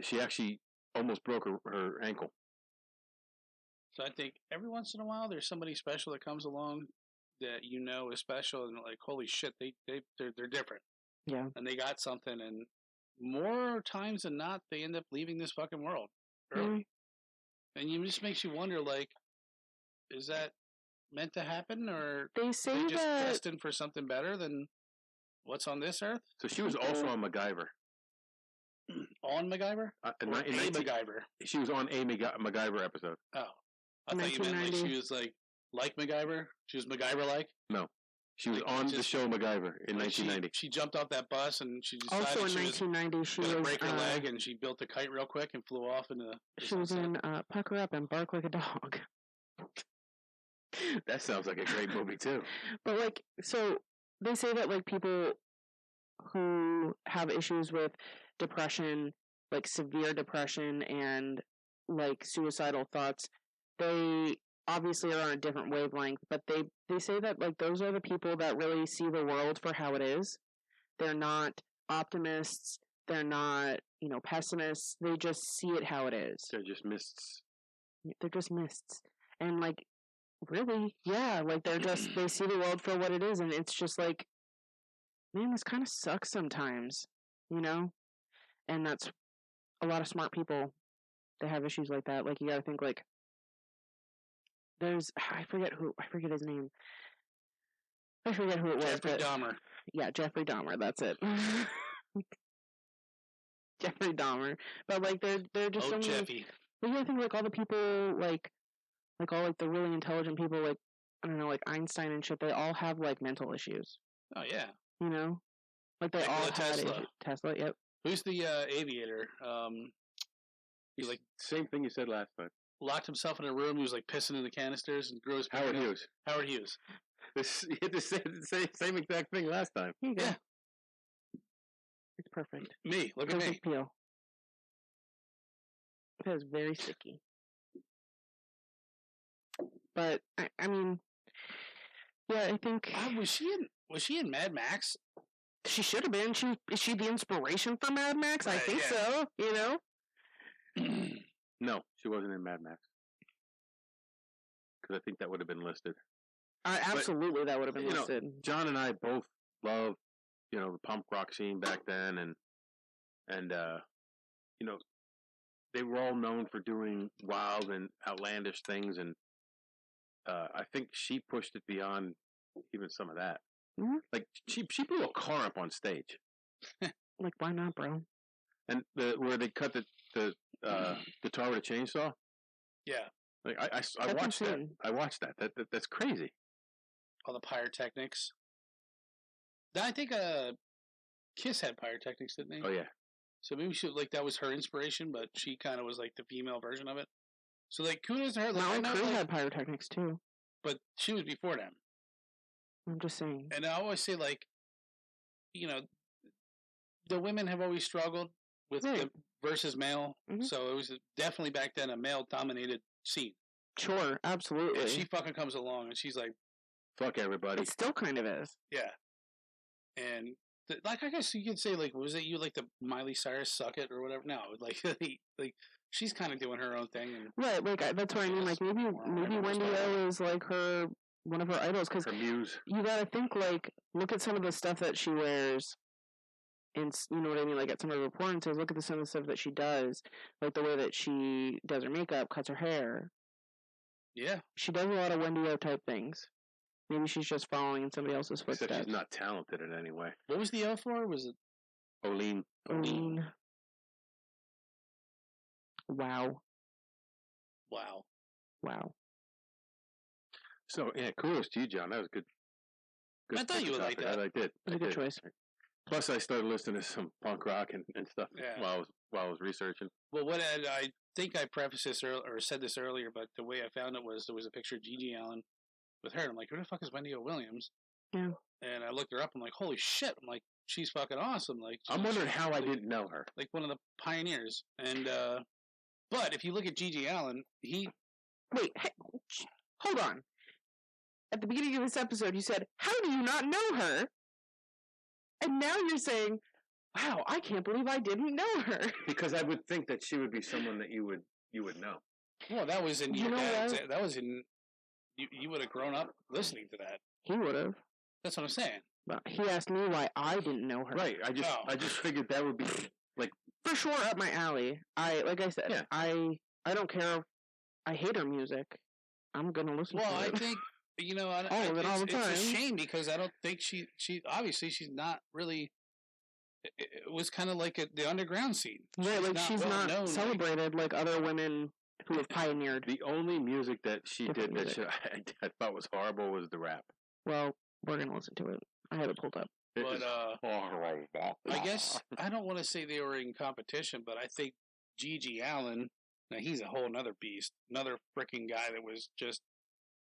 she actually almost broke her ankle. So I think every once in a while there's somebody special that comes along that is special, and like, holy shit, they're different. Yeah. And they got something, and more times than not, they end up leaving this fucking world early. And it just makes you wonder, like, is that meant to happen, or they say just that destined for something better than what's on this earth? So she was also on MacGyver. On MacGyver? MacGyver. She was on a MacGyver episode. Oh. I thought you meant like she was like MacGyver? She was MacGyver-like? No. She was on the show MacGyver in 1990. She jumped off that bus and she decided also in 1990 she was going to break her leg, and she built a kite real quick and flew off into the She was in Pucker Up and Bark Like a Dog. That sounds like a great movie too. But so they say that people who have issues with depression, like severe depression and suicidal thoughts, they obviously are on a different wavelength, but they say that those are the people that really see the world for how it is. They're not optimists, they're not, pessimists, they just see it how it is. They're just mists. They're just mists. And really, yeah, they see the world for what it is, and it's just man, this kind of sucks sometimes. you know? And that's a lot of smart people that have issues like that. Like, you gotta think, like, I forget his name. I forget who it was. Jeffrey Dahmer. Yeah, Jeffrey Dahmer, that's it. Jeffrey Dahmer. But, like, they're just so many... Jeffy. But you gotta think, like, all the people, like all, like, the really intelligent people, like, I don't know, like, Einstein and shit, they all have, like, mental issues. Oh, yeah. You know? Like, they all had Tesla. Tesla, yep. Who's the aviator? He, like... Same thing you said last time. Locked himself in a room, he was, like, pissing in the canisters and grew his... Howard Hughes. Howard Hughes. You had the same exact thing last time. Yeah. It's perfect. Me. Look at me. Peel. That is very sticky. But I mean, yeah, I think was she in Mad Max? She should have been. Is she the inspiration for Mad Max? Right, I think so. You know. No, she wasn't in Mad Max because I think that would have been listed. Absolutely, that would have been listed. John and I both love, the punk rock scene back then, and they were all known for doing wild and outlandish things, and I think she pushed it beyond even some of that. Mm-hmm. Like she blew a car up on stage. Like, why not, bro? And where they cut the guitar with a chainsaw. Yeah. Like I watched that. I watched that. That's crazy. All the pyrotechnics. I think Kiss had pyrotechnics, didn't they? Oh yeah. So maybe that was her inspiration, but she kind of was like the female version of it. So like kudos to her. Like, Miley had pyrotechnics too, but she was before them. I'm just saying. And I always say, like, the women have always struggled with the versus male. Mm-hmm. So it was definitely back then a male-dominated scene. Sure, absolutely. And she fucking comes along and she's like, fuck everybody. It still kind of is. Yeah. And, I guess you could say, like, was it you, like, the Miley Cyrus suck it or whatever? No, like she's kind of doing her own thing. And right, like, that's what I mean. Like, maybe Wendy O is, like, one of her idols. Because her muse. You gotta think, like, look at some of the stuff that she wears. And, you know what I mean? Like, at some of her performances, look at some of the stuff that she does. Like, the way that she does her makeup, cuts her hair. Yeah. She does a lot of Wendy O type things. Maybe she's just following in somebody else's footsteps. Except she's not talented in any way. What was the O for? Was it? Oline. Wow. So, yeah, kudos to you, John. That was good. I thought you would like that. I did. It was a good choice. Plus, I started listening to some punk rock and stuff while I was researching. Well, I think I prefaced this or said this earlier, but the way I found it was there was a picture of Gigi Allen with her. And I'm like, who the fuck is Wendy O Williams? Yeah. And I looked her up. I'm like, holy shit! I'm like, she's fucking awesome. Like, I'm wondering how I didn't know her. Like one of the pioneers. And but if you look at Gigi Allen, wait, hey, hold on. At the beginning of this episode, you said, "How do you not know her?" And now you're saying, "Wow, I can't believe I didn't know her." Because I would think that she would be someone that you would know. Well, that was in your dad's. That was in. You would have grown up listening to that. He would have. That's what I'm saying. But he asked me why I didn't know her. Right. I just figured that would be like for sure up my alley. Like I said, yeah. I don't care if I hate her music. I'm gonna listen to it. Well, I think all the time. It's a shame because I don't think she obviously she's not really. It was kind of like the underground scene. Right, like she's not celebrated like other women who have pioneered. The only music that she did that I thought was horrible was the rap. Well, we're gonna listen to it. I have it pulled up. But I guess I don't want to say they were in competition, but I think Gigi Allen. Now he's a whole other beast, another freaking guy that was just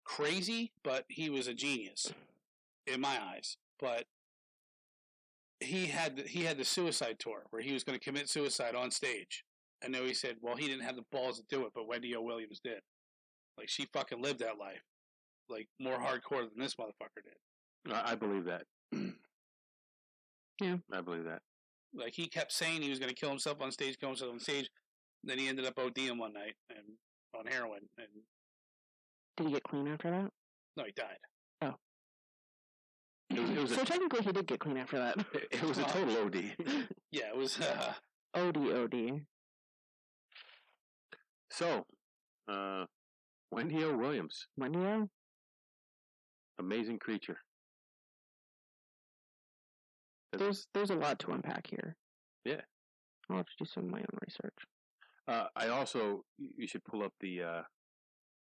crazy, but he was a genius in my eyes. But he had the suicide tour where he was going to commit suicide on stage. I know he said, well, he didn't have the balls to do it, but Wendy O Williams did. Like, she fucking lived that life. Like, more hardcore than this motherfucker did. I believe that. Yeah. I believe that. Like, he kept saying he was going to kill himself on stage. Then he ended up ODing one night and on heroin. And did he get clean after that? No, he died. Oh. It was So technically, he did get clean after that. it was a total OD. Yeah, it was. OD. So, Wendy O Williams, Wendy O? amazing creature. There's a lot to unpack here. Yeah. I'll have to do some of my own research. I also, you should pull up the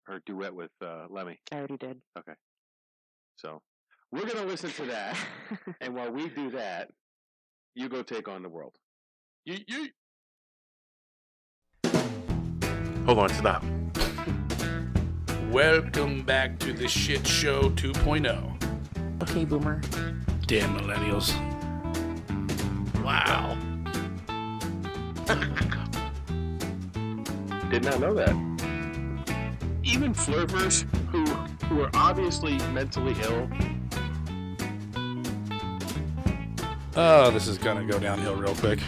her duet with Lemmy. I already did. Okay. So, we're gonna listen to that, and while we do that, you go take on the world. You. Hold on, stop. Welcome back to the Shit Show 2.0. Okay, boomer. Damn millennials. Wow. Did not know that. Even flirters who are obviously mentally ill. Oh, this is gonna go downhill real quick.